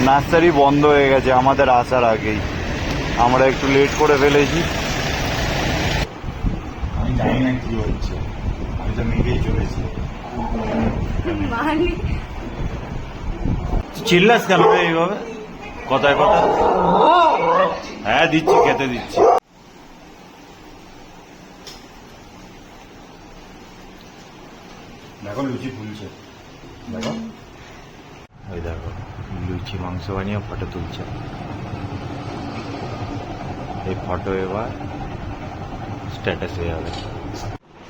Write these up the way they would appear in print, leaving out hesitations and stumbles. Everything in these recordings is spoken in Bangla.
নার্সারি বন্ধ হয়ে গেছে আমাদের আসার আগেই, আমরা একটু লেট করে ফেলেছি। আমি জানি না কি হচ্ছে, আমি তো মেঘেই চলেছি। চিল্লাস কেন রে এইভাবে কথায় কথা? হ্যাঁ দিচ্ছি, খেতে দিচ্ছি। দেখো লুচি ফুলছে, দেখো ওই দেখো লুচি মাংস বানিয়ে ফটো তুলছে। এই ফটো এবার স্ট্যাটাস হয়ে যাবে।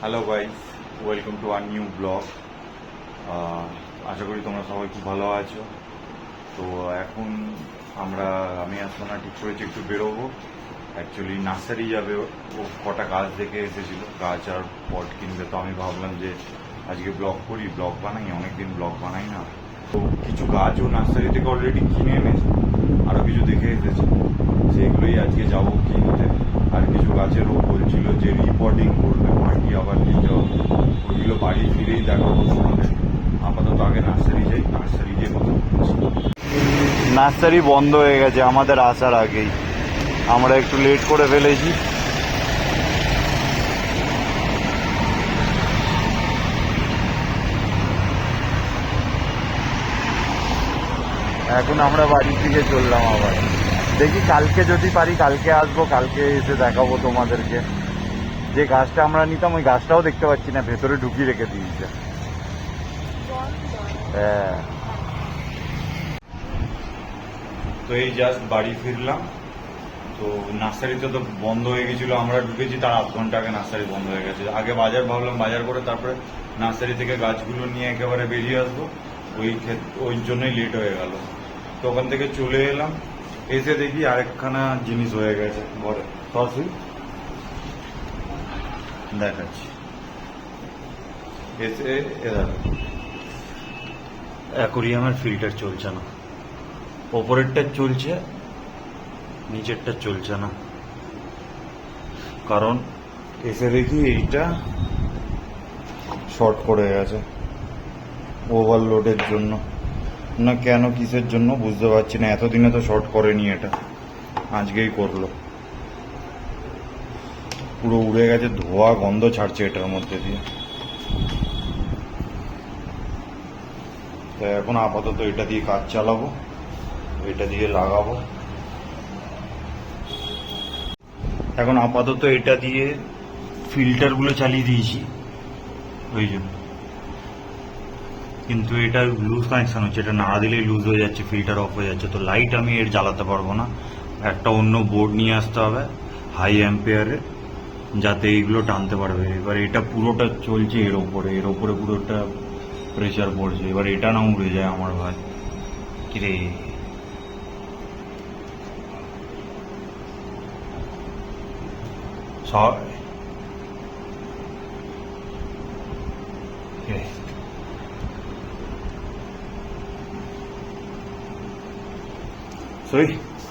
Hello guys, welcome to our new blog. আশা করি তোমরা সবাই খুব ভালো আছো। তো এখন আমি আসলে না ঠিক করেছি একটু বেরোবো। অ্যাকচুয়ালি নার্সারি যাবে, ও কটা গাছ দেখে এসেছিল, গাছ আর পট কিনবে। তো আমি ভাবলাম যে আজকে ব্লগ করি, ব্লগ বানাই, অনেকদিন ব্লগ বানাই না। তো কিছু গাছও নার্সারি থেকে অলরেডি কিনে এনেছে, আরও কিছু দেখে এসেছে, সেগুলোই আজকে যাবো কিনতে। আর কিছু গাছেরও বলছিল যে রিপোর্টিং করবে, মাটি আবার দিতে হবে, ওইগুলো বাড়ি ফিরেই দেখাবো তোমাদের। আপাতত আগে নার্সারি যাই, নার্সারি গিয়ে কথা বলছি। নার্সারি বন্ধ হয়ে গেছে আমাদের আসার আগেই, আমরা একটু লেট করে ফেলেছি। এখন আমরা বাড়ির দিকে চললাম আবার। দেখি কালকে যদি পারি কালকে আসবো, কালকে এসে দেখাবো তোমাদেরকে। যে গাছটা আমরা নিতাম ওই গাছটাও দেখতে পাচ্ছি না, ভেতরে ঢুকিয়ে রেখে দিয়েছে। হ্যাঁ, তো এই জাস্ট বাড়ি ফিরলাম। তো নার্সারিতে তো বন্ধ হয়ে গেছিল, আমরা ঢুকেছি তার আধ ঘন্টা আগে নার্সারি বন্ধ হয়ে গেছে। আগে বাজার ভাবলাম, বাজার করে তারপরে নার্সারি থেকে গাছগুলো নিয়ে একেবারে বেরিয়ে আসবো, ওই জন্যই লেট হয়ে গেল। তো ওখান থেকে চলে এলাম, এসে দেখি আরেকখানা জিনিস হয়ে গেছে ঘরে। সরাসরি দেখাচ্ছি। এসে অ্যাকোরিয়ামের ফিল্টার চলছে না, ওপরেরটা চলছে, নিচেরটা চলছে না। কারণ এসে দেখি এইটা শর্ট করে গেছে ওভারলোডের জন্য, না কেন কিসের জন্য বুঝতে পারছি না। এতদিনে তো শর্ট করেনি, এটা আজকেই করলো। পুরো উড়ে গেছে, ধোয়া গন্ধ ছাড়ছে এটার মধ্যে দিয়ে। তাই এখন আপাতত এটা দিয়ে কাজ চালাবো, এটা দিয়ে লাগাবো। এখন আপাতত এটা দিয়ে ফিল্টারগুলো চালিয়ে দিয়েছি ওই জন্য, কিন্তু এটা লুজ কানেকশন হচ্ছে, এটা নাড়া দিলেই লুজ হয়ে যাচ্ছে, ফিল্টার অফ হয়ে যাচ্ছে। তো লাইট আমি এর জ্বালাতে পারবো না, একটা অন্য বোর্ড নিয়ে আসতে হবে হাই অ্যাম্পিয়ারে, যাতে এইগুলো টানতে পারবে। এবার এটা পুরোটা চলছে এর ওপরে পুরোটা প্রেশার পড়ছে। এবার এটা না উড়ে যায় আমার ভাই, কিরে সই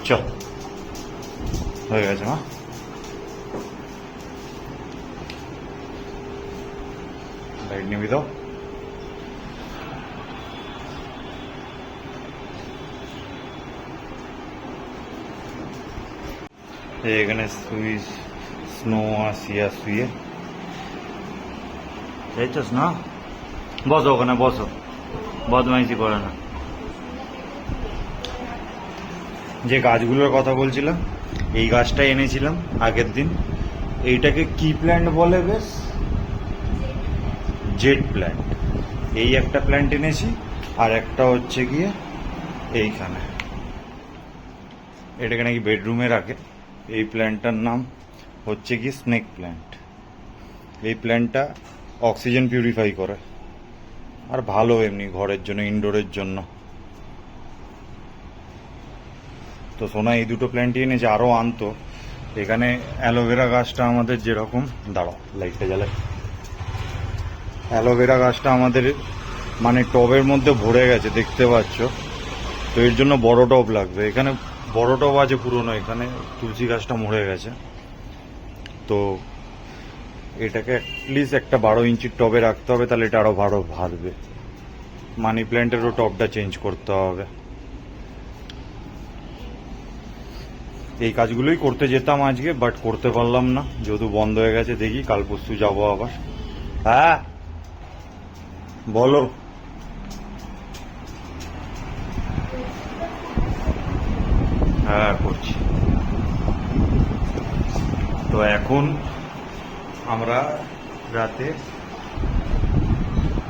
চল হয়ে গেছে। মা লাইট নিবি তো? এখানে সুইচ স্নো আসিয়া শুয়ে যাইছস না? বসো ওখানে, বসো, বদমাইশি করে না। যে গাছগুলোর কথা বলছিলাম, এই গাছটা এনেছিলাম আগের দিন। এইটাকে কি প্ল্যান্ট বলে বেশ? Z plant. এই একটা প্ল্যান্ট এনেছি, আর একটা হচ্ছে গিয়ে এইখানে, এটাকে নাকি বেডরুমে রাখে। এই প্ল্যান্টটার নাম হচ্ছে কি স্নেক প্ল্যান্ট। এই প্ল্যান্টটা অক্সিজেন পিউরিফাই করে, আর ভালো এমনি ঘরের জন্য, ইনডোরের জন্য। তো সোনা এই দুটো প্ল্যান্টই এনেছে, আরও আনতো। এখানে অ্যালোভেরা গাছটা আমাদের যেরকম, দাঁড়াও লাইটটা জ্বালাই, অ্যালোভেরা গাছটা আমাদের মানে টবের মধ্যে ভরে গেছে, দেখতে পাচ্ছ। তো এর জন্য বড় টব লাগবে। এখানে বড় টব আছে পুরনো, এখানে তুলসী গাছটা মরে গেছে। তো এটাকে অ্যাটলিস্ট একটা 12 ইঞ্চির টবে রাখতে হবে, তাহলে এটা আরও ভালো ভারবে। মানি প্ল্যান্টেরও টবটা চেঞ্জ করতে হবে। এই কাজগুলোই করতে যেতাম আজকে, বাট করতে পারলাম না যেহেতু বন্ধ হয়ে গেছে। দেখি কাল পরশু যাবো আবার। হ্যাঁ বলো। হ্যাঁ করছি। তো এখন আমরা রাতে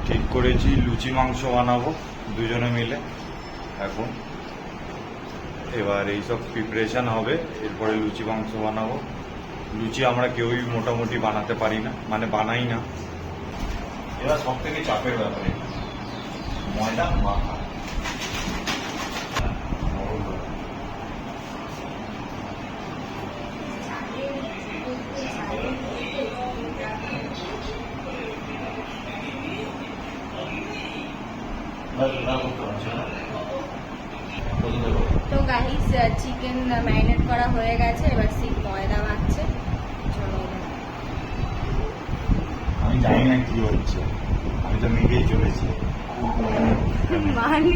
ঠিক করেছি লুচি মাংস বানাবো দুজনে মিলে। এখন এবার এইসব প্রিপারেশন হবে, এরপরে লুচি মাংস বানাবো। লুচি আমরা কেউই মোটামুটি বানাতে পারি না, মানে বানাই না। এরা সব থেকে চাপের ব্যাপারে ময়দা মাখা। তো গাইস চিকেন ম্যারিনেট করা হয়ে গেছে, এবার সিক ময়দা মাখছে। আমি জানি না কি হচ্ছে, আমি তো মেঘেই চলেছি। মানে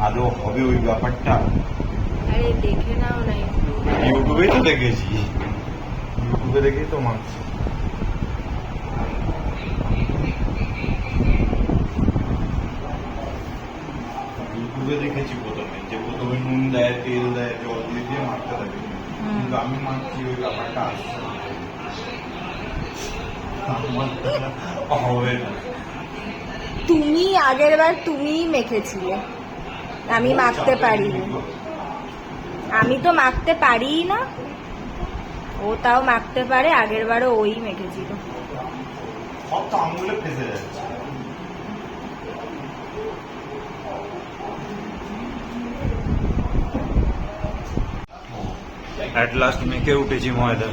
আদৌ হবে ওই ব্যাপারটা? আরে দেখে নাও না একটু। ইউটিউবেই তো দেখেছি, ইউটিউবে দেখেই তো মাখছি। ইউটিউবে দেখেছি প্রথমে, যে প্রথমে নুন দেয়, তেল দেয়, জল দিয়ে দিয়ে মাখতে থাকে, কিন্তু আমি মাখছি ওই ব্যাপারটা আসছে না। হবে না। তুমি আগের বার তুমিই মেখেছিলে, আমি মাখতে পারিনি। আমি তো মাখতে পারি না, ও তাও মাখতে পারে। আগের বারও ওই মেখেছিল। সব তো আঙুলে ফেসে যাচ্ছে। অ্যাট লাস্ট মেখে উঠেছি ময়দা।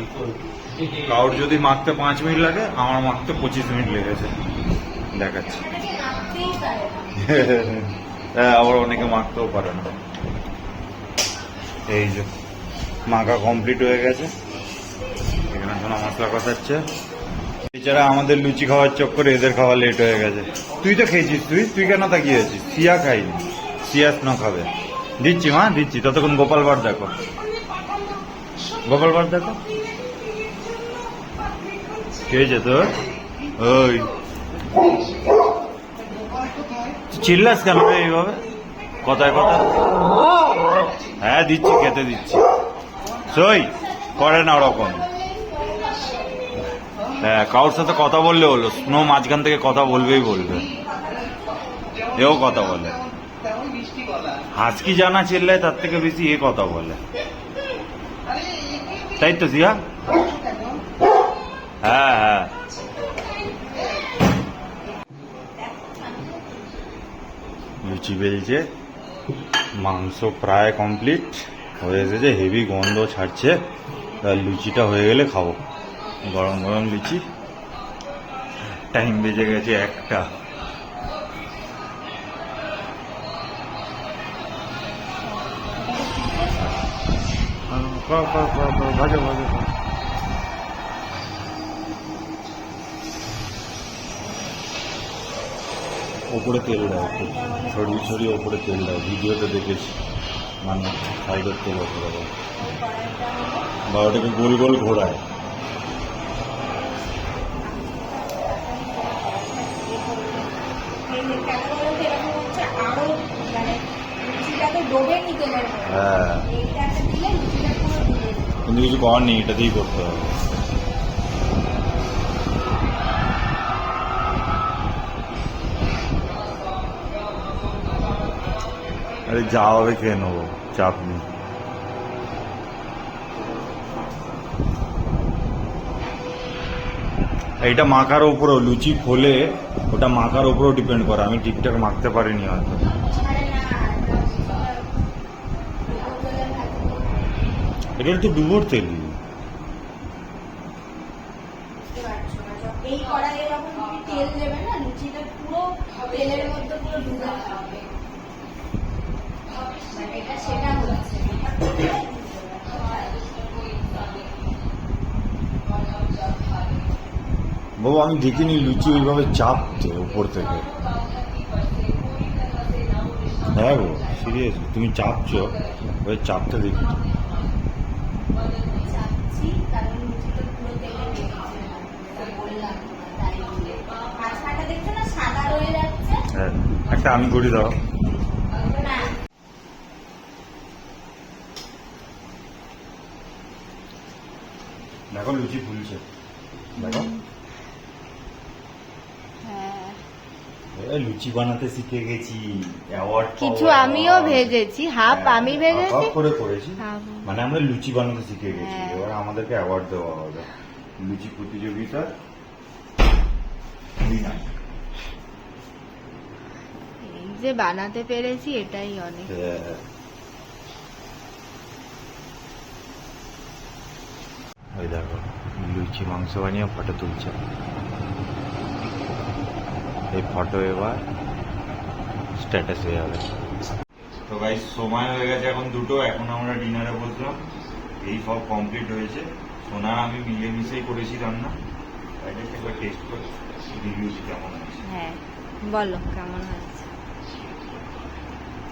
কাউর যদি মাখতে 5 মিনিট লাগে, আমার মাখতে 25 মিনিট লেগেছে। দেখাচ্ছি। হ্যাঁ, আবার অনেকে মাখতেও পারে না। এই যে মাখা কমপ্লিট হয়ে গেছে, এখানে শোনা মশলা কষাচ্ছে। এছাড়া আমাদের লুচি খাওয়ার চক্করে এদের খাওয়া লেট হয়ে গেছে। তুই তো খেয়েছিস, তুই কেন তাকিয়ে আছিস? সিয়া খাইনি, সিয়া না খাবে। দিচ্ছি মা, দিচ্ছি। ততক্ষণ গোপাল ভাঁড় দেখো, গোপাল ভাঁড় দেখো। কে হয়েছে তোর? ওই চিল্লাস কেন রে এইভাবে? কথায় কথা। হ্যাঁ দিচ্ছি, খেতে দিচ্ছি। সই করে না ওরকম। হ্যাঁ, কারোর সাথে কথা বললে হলো, স্নো মাঝখান থেকে কথা বলবেই বলবে। এও কথা বলে। হাসকি জানা চিল্লায় তার থেকে বেশি এ কথা বলে, তাই তো জিয়া? হ্যাঁ হ্যাঁ। লুচি বেলছে, মাংস প্রায় কমপ্লিট হয়ে এসেছে, হেভি গন্ধ ছাড়ছে। লুচিটা হয়ে গেলে খাবো, গরম গরম লুচি। টাইম বেজে গেছে 1টা। ভাজো ভাজো। ওপরে তেল দাও, একটু ছড়িয়ে ছড়িয়ে ওপরে তেল দাও। ভিডিওতে দেখেছি, মানে সাইডের তেল ওপরে দাও, বা ওটাকে গোল গোল ঘোরায়। হ্যাঁ, কিন্তু কিছু করার নেই, এটাতেই করতে হবে। আরে যা হবে খেয়ে নেবো, চাপ নেই। এইটা মাখার উপরেও, লুচি খোলে ওটা মাখার উপরেও ডিপেন্ড করে। আমি ঠিকঠাক মাখতে পারিনি হয়তো। এটা একটু ডুবোর তেল। এই কড়াইয়ে যখন তুমি তেল দেবে না, লুচিটা পুরো তেলের মধ্যে পুরো ডুবে থাকবে। এটা সেটা হচ্ছে বাবু, আমি দেখিনি লুচি ওইভাবে চাপতে উপর থেকে। হ্যাঁ গো সিরিয়াস, তুমি চাপছো, ওই চাপটা দেখি। চাচ্ছি, কারণ লুচিটা পুরো তেলে ভেজেছে। তো বললাম না, তাই বলে। মাঝখানটা দেখছো না সাদা রয়ে যাচ্ছে? হ্যাঁ, একটা আমি করে দাও। না। দেখো লুচি ফুলছে, দেখো। হ্যাঁ। এই লুচি বানাতে শিখে গেছি, অ্যাওয়ার্ড কিছু আমিও ভেজেছি, হাফ আমি ভেজেছি, করে করেছি। হাফ মানে আমরা লুচি বানাতে শিখে গেছি, হ্যাঁ। এবার আমাদেরকে অ্যাওয়ার্ড দেওয়া হবে লুচি প্রতিযোগিতা। এই যে বানাতে পেরেছি এটাই অনেক। ওই দেখো লুচি মাংস বানিয়ে ফটো তুলছে, এই ফটো এবার স্ট্যাটাস হয়ে যাবে। তো গাইস সময় হয়ে গেছে এখন 2টো, এখন আমরা ডিনারে বসলাম। এই সব কমপ্লিট হয়েছে, সোনা আমি মিলেমিশেই করেছি রান্না। একবার টেস্ট করে রিভিউ কেমন হয়েছে। হ্যাঁ বলো কেমন হয়েছে।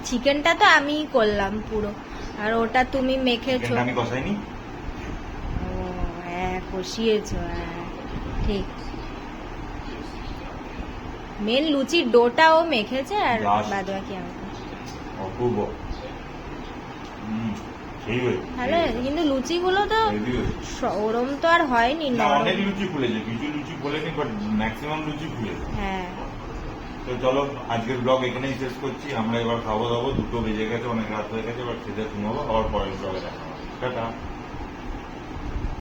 চিকেনটা তো আমিই করলাম পুরো, আর ওটা তুমি মেখেছো। চিকেনটা আমি কষাইনি। ও হ্যাঁ কষিয়েছো, হ্যাঁ ঠিক। মেন লুচির ডোটা ও মেখেছে, আর Just- বাদ বাকি আমি। অপূর্ব। সেই হয়েছে, তাহলে কিন্তু লুচিগুলো তো হেভি হয়েছে। ওরম তো আর হয়নি না, নরম। অনেক লুচি ফুলেছে, কিছু লুচি ফুলেনি, বাট ম্যাক্সিমাম লুচি ফুলেছে। হ্যাঁ তো চলো আজকের ব্লগ এখানেই শেষ করছি। আমরা এবার খাবো দাবো, 2টো বেজে গেছে, অনেক রাত হয়ে গেছে, এবার খেতে ঘুমাবো, আবার পরের ব্লগে দেখা হবে। টাটা।